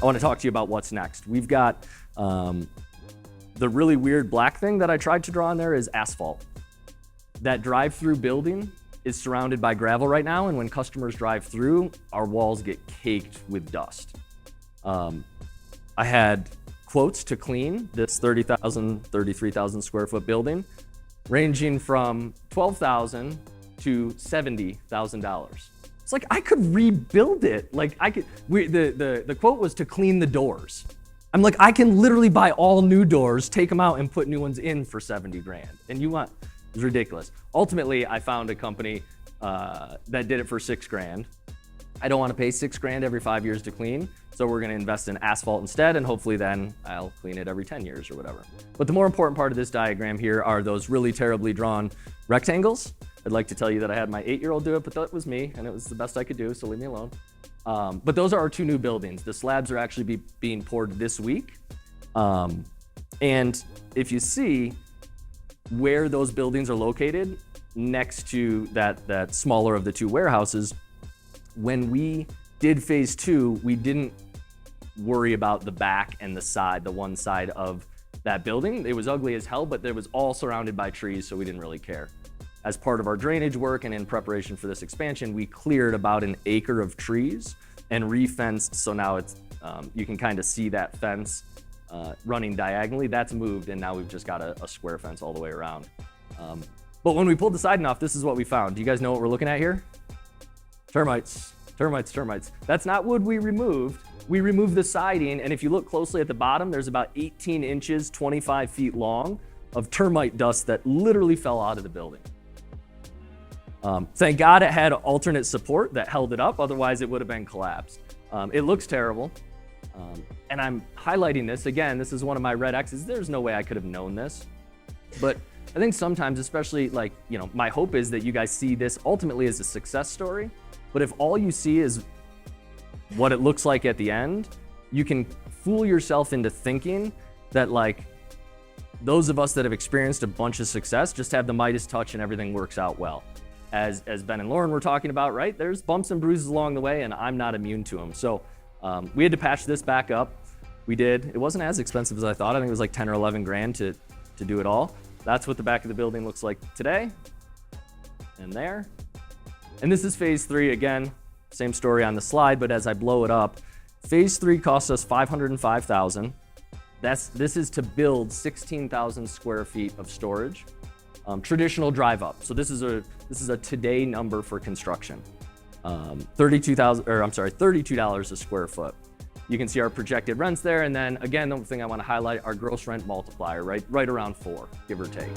I want to talk to you about what's next. We've got the really weird black thing that I tried to draw on there is asphalt. That drive-through building is surrounded by gravel right now, and when customers drive through, our walls get caked with dust. I had quotes to clean this 30,000, 33,000 square foot building, ranging from $12,000 to $70,000. It's like I could rebuild it. Like I could. The quote was to clean the doors. I'm like, I can literally buy all new doors, take them out, and put new ones in for 70 grand. And you want? It's ridiculous. Ultimately, I found a company that did it for 6 grand. I don't want to pay 6 grand every 5 years to clean, so we're going to invest in asphalt instead, and hopefully then I'll clean it every 10 years or whatever. But the more important part of this diagram here are those really terribly drawn rectangles. I'd like to tell you that I had my 8-year-old do it, but that was me, and it was the best I could do, so leave me alone. But those are our 2 new buildings. The slabs are actually being poured this week. And if you see where those buildings are located, next to that smaller of the 2 warehouses, when we did phase 2, we didn't worry about the back and the side, the one side of that building. It was ugly as hell, but it was all surrounded by trees, so we didn't really care. As part of our drainage work and in preparation for this expansion, we cleared about an acre of trees and re-fenced, so now it's you can kind of see that fence running diagonally. That's moved, and now we've just got a square fence all the way around. But when we pulled the siding off, this is what we found. Do you guys know what we're looking at here? Termites, termites, termites. That's not wood we removed. We removed the siding, and if you look closely at the bottom, there's about 18 inches, 25 feet long of termite dust that literally fell out of the building. Thank God it had alternate support that held it up, otherwise it would have been collapsed. It looks terrible. And I'm highlighting this, again, this is one of my red X's. There's no way I could have known this. But I think sometimes, especially like, my hope is that you guys see this ultimately as a success story. But if all you see is what it looks like at the end, you can fool yourself into thinking that like those of us that have experienced a bunch of success just have the Midas touch and everything works out well. As Ben and Lauren were talking about, right? There's bumps and bruises along the way, and I'm not immune to them. So we had to patch this back up. We did. It wasn't as expensive as I thought. I think it was like 10 or 11 grand to do it all. That's what the back of the building looks like today. And there. And this is phase 3 again. Same story on the slide, but as I blow it up, phase 3 cost us $505,000. This is to build 16,000 square feet of storage. Traditional drive up. So this is a today number for construction. $32 a square foot. You can see our projected rents there, and then again, the thing I want to highlight, our gross rent multiplier, right around 4, give or take.